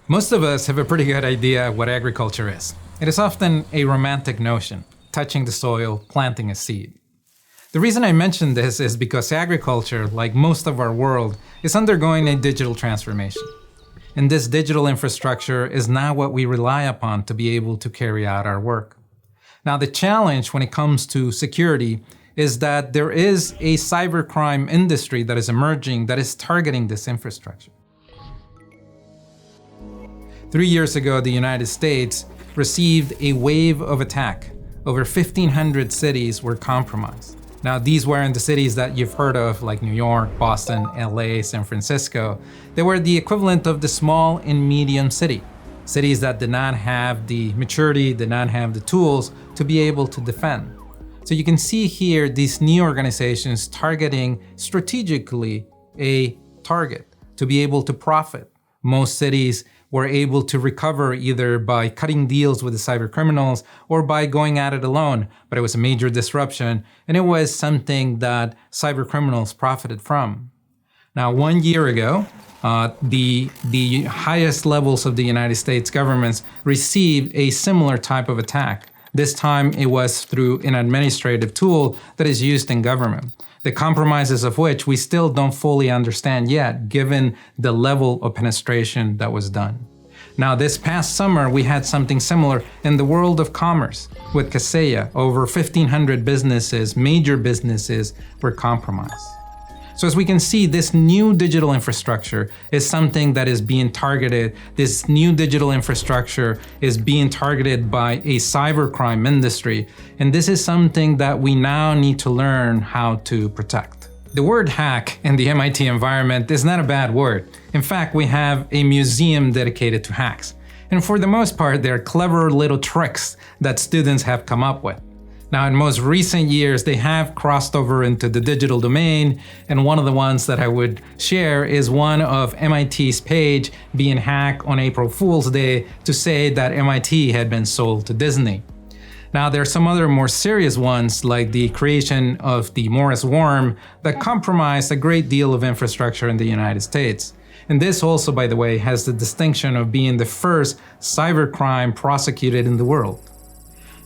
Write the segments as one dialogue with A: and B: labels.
A: Most of us have a pretty good idea what agriculture is. It is often a romantic notion, touching the soil, planting a seed. The reason I mention this is because agriculture, like most of our world, is undergoing a digital transformation. And this digital infrastructure is now what we rely upon to be able to carry out our work. Now, the challenge when it comes to security is that there is a cybercrime industry that is emerging that is targeting this infrastructure. 3 years ago, the United States received a wave of attack. Over 1,500 cities were compromised. Now, these weren't the cities that you've heard of, like New York, Boston, LA, San Francisco. They were the equivalent of the small and medium cities that did not have the maturity, did not have the tools to be able to defend. So you can see here these new organizations targeting strategically a target to be able to profit. Most cities were able to recover either by cutting deals with the cyber criminals or by going at it alone, but it was a major disruption, and it was something that cyber criminals profited from. Now, 1 year ago, the highest levels of the United States governments received a similar type of attack. This time it was through an administrative tool that is used in government, the compromises of which we still don't fully understand yet, given the level of penetration that was done. Now, this past summer, we had something similar in the world of commerce. With Kaseya, over 1,500 businesses, major businesses, were compromised. So as we can see, this new digital infrastructure is something that is being targeted. This new digital infrastructure is being targeted by a cybercrime industry. And this is something that we now need to learn how to protect. The word hack in the MIT environment is not a bad word. In fact, we have a museum dedicated to hacks. And for the most part, they're clever little tricks that students have come up with. Now, in most recent years, they have crossed over into the digital domain, and one of the ones that I would share is one of MIT's page being hacked on April Fool's Day to say that MIT had been sold to Disney. Now, there are some other more serious ones, like the creation of the Morris worm that compromised a great deal of infrastructure in the United States. And this also, by the way, has the distinction of being the first cybercrime prosecuted in the world.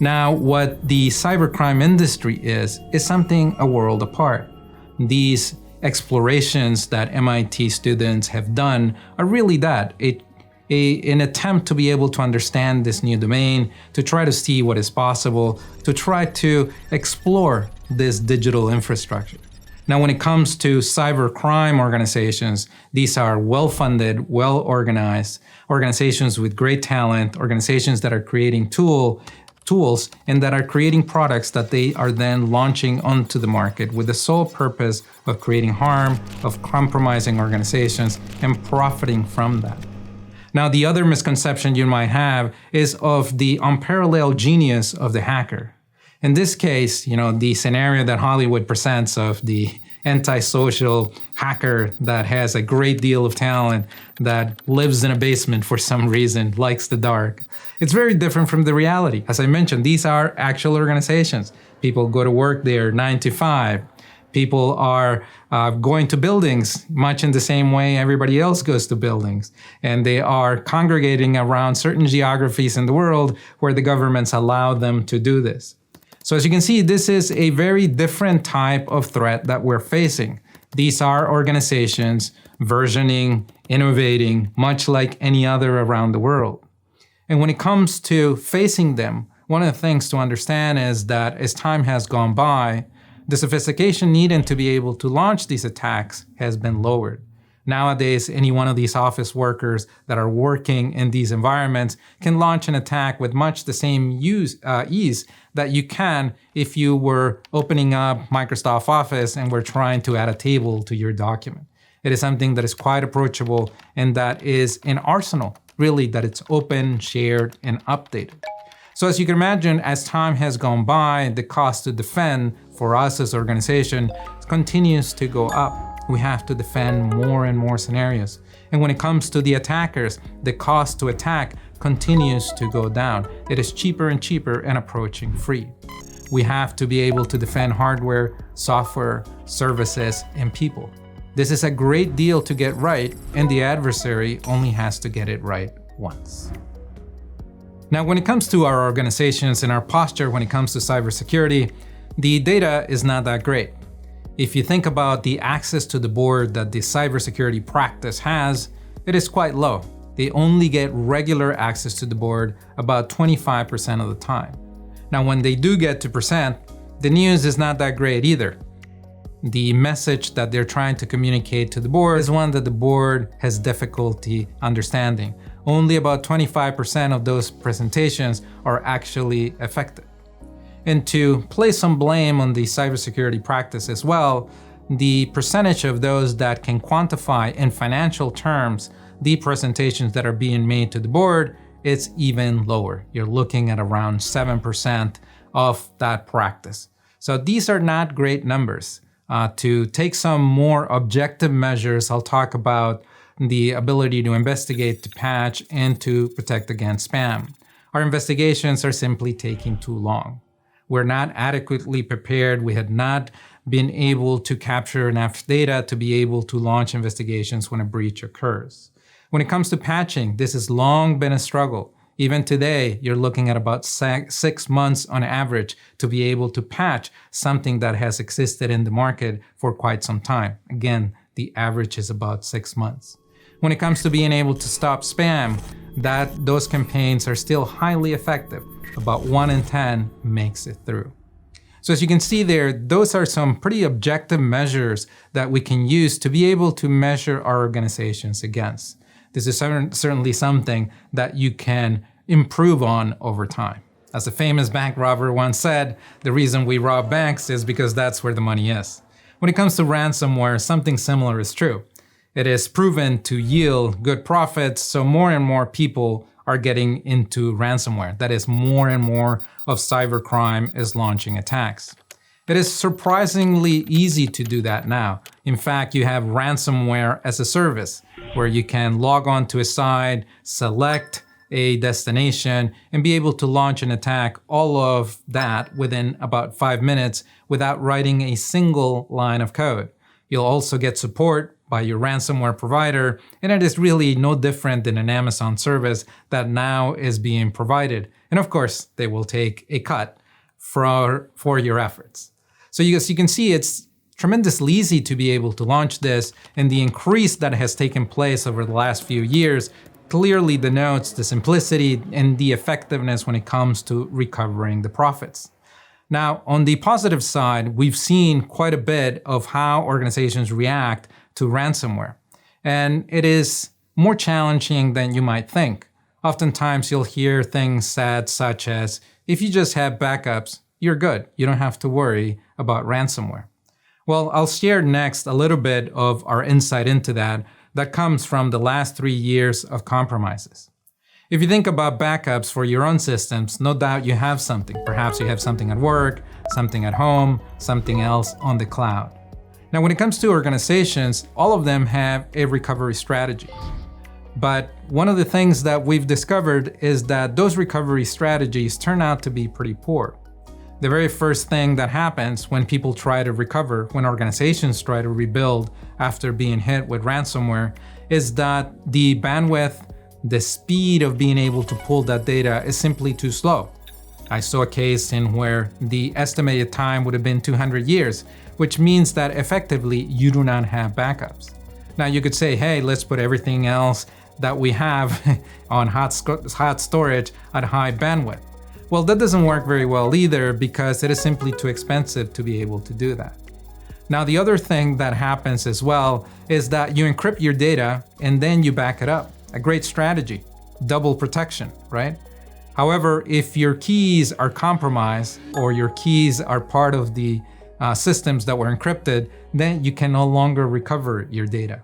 A: Now, what the cybercrime industry is something a world apart. These explorations that MIT students have done are really that, an attempt to be able to understand this new domain, to try to see what is possible, to try to explore this digital infrastructure. Now, when it comes to cybercrime organizations, these are well-funded, well-organized organizations with great talent, organizations that are creating tools and that are creating products that they are then launching onto the market with the sole purpose of creating harm, of compromising organizations, and profiting from that. Now, the other misconception you might have is of the unparalleled genius of the hacker. In this case, the scenario that Hollywood presents of the antisocial hacker that has a great deal of talent, that lives in a basement for some reason, likes the dark. It's very different from the reality. As I mentioned, these are actual organizations. People go to work there 9 to 5. People are going to buildings much in the same way everybody else goes to buildings. And they are congregating around certain geographies in the world where the governments allow them to do this. So as you can see, this is a very different type of threat that we're facing. These are organizations versioning, innovating, much like any other around the world. And when it comes to facing them, one of the things to understand is that as time has gone by, the sophistication needed to be able to launch these attacks has been lowered. Nowadays, any one of these office workers that are working in these environments can launch an attack with much the same ease that you can if you were opening up Microsoft Office and were trying to add a table to your document. It is something that is quite approachable and that is an arsenal, really, that it's open, shared, and updated. So as you can imagine, as time has gone by, the cost to defend for us as an organization continues to go up. We have to defend more and more scenarios. And when it comes to the attackers, the cost to attack continues to go down. It is cheaper and cheaper and approaching free. We have to be able to defend hardware, software, services, and people. This is a great deal to get right, and the adversary only has to get it right once. Now, when it comes to our organizations and our posture when it comes to cybersecurity, the data is not that great. If you think about the access to the board that the cybersecurity practice has, it is quite low. They only get regular access to the board about 25% of the time. Now, when they do get to percent, the news is not that great either. The message that they're trying to communicate to the board is one that the board has difficulty understanding. Only about 25% of those presentations are actually effective. And to place some blame on the cybersecurity practice as well, the percentage of those that can quantify in financial terms the presentations that are being made to the board, it's even lower. You're looking at around 7% of that practice. So these are not great numbers. To take some more objective measures, I'll talk about the ability to investigate, to patch, and to protect against spam. Our investigations are simply taking too long. We're not adequately prepared. We had not been able to capture enough data to be able to launch investigations when a breach occurs. When it comes to patching, this has long been a struggle. Even today, you're looking at about 6 months on average to be able to patch something that has existed in the market for quite some time. Again, the average is about 6 months. When it comes to being able to stop spam, those campaigns are still highly effective. About 1 in 10 makes it through. So as you can see there, those are some pretty objective measures that we can use to be able to measure our organizations against. This is certainly something that you can improve on over time. As a famous bank robber once said, the reason we rob banks is because that's where the money is. When it comes to ransomware, something similar is true. It is proven to yield good profits, so more and more people are getting into ransomware. That is, more and more of cybercrime is launching attacks. It is surprisingly easy to do that now. In fact, you have ransomware as a service where you can log on to a site, select a destination, and be able to launch an attack, all of that within about 5 minutes without writing a single line of code. You'll also get support by your ransomware provider, and it is really no different than an Amazon service that now is being provided. And of course, they will take a cut for your efforts. So you can see it's tremendously easy to be able to launch this, and the increase that has taken place over the last few years clearly denotes the simplicity and the effectiveness when it comes to recovering the profits. Now, on the positive side, we've seen quite a bit of how organizations react to ransomware, and it is more challenging than you might think. Oftentimes, you'll hear things said such as, if you just have backups, you're good. You don't have to worry about ransomware. Well, I'll share next a little bit of our insight into that comes from the last 3 years of compromises. If you think about backups for your own systems, no doubt you have something. Perhaps you have something at work, something at home, something else on the cloud. Now, when it comes to organizations, all of them have a recovery strategy. But one of the things that we've discovered is that those recovery strategies turn out to be pretty poor. The very first thing that happens when people try to recover, when organizations try to rebuild after being hit with ransomware, is that the bandwidth, the speed of being able to pull that data is simply too slow. I saw a case in where the estimated time would have been 200 years, which means that effectively you do not have backups. Now you could say, hey, let's put everything else that we have on hot storage at high bandwidth. Well, that doesn't work very well either because it is simply too expensive to be able to do that. Now, the other thing that happens as well is that you encrypt your data and then you back it up. A great strategy, double protection, right? However, if your keys are compromised or your keys are part of the systems that were encrypted, then you can no longer recover your data.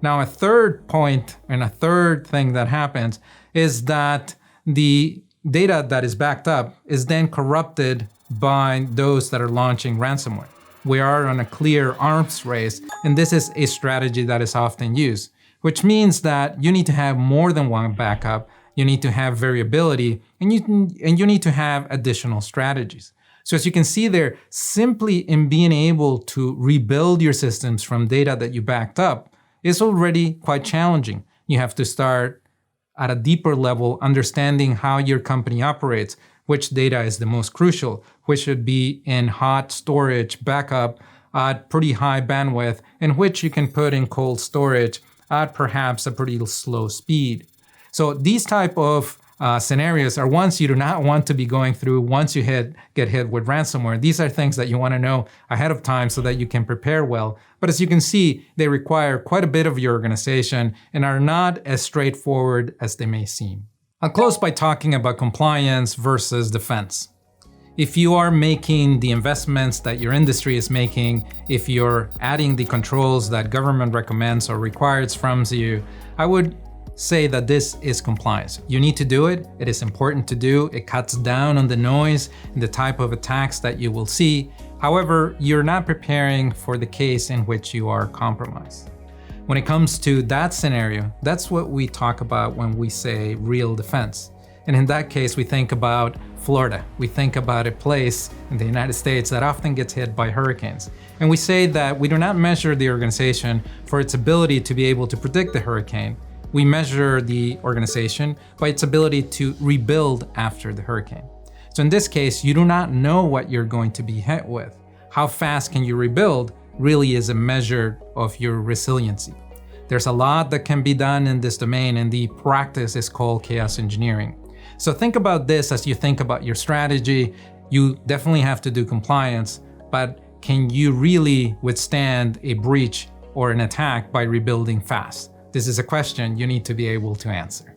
A: Now, a third point and a third thing that happens is that the data that is backed up is then corrupted by those that are launching ransomware. We are on a clear arms race, and this is a strategy that is often used, which means that you need to have more than one backup, you need to have variability, and you need to have additional strategies. So as you can see there, simply in being able to rebuild your systems from data that you backed up is already quite challenging. You have to start at a deeper level, understanding how your company operates, which data is the most crucial, which should be in hot storage backup at pretty high bandwidth, and which you can put in cold storage at perhaps a pretty slow speed. So these type of scenarios are ones you do not want to be going through once you get hit with ransomware. These are things that you want to know ahead of time so that you can prepare well. But as you can see, they require quite a bit of your organization and are not as straightforward as they may seem. I'll close by talking about compliance versus defense. If you are making the investments that your industry is making, if you're adding the controls that government recommends or requires from you, I would say that this is compliance. You need to do it. It is important to do. It cuts down on the noise and the type of attacks that you will see. However, you're not preparing for the case in which you are compromised. When it comes to that scenario, that's what we talk about when we say real defense. And in that case, we think about Florida. We think about a place in the United States that often gets hit by hurricanes. And we say that we do not measure the organization for its ability to be able to predict the hurricane. We measure the organization by its ability to rebuild after the hurricane. So in this case, you do not know what you're going to be hit with. How fast can you rebuild really is a measure of your resiliency. There's a lot that can be done in this domain, and the practice is called chaos engineering. So think about this as you think about your strategy. You definitely have to do compliance, but can you really withstand a breach or an attack by rebuilding fast? This is a question you need to be able to answer.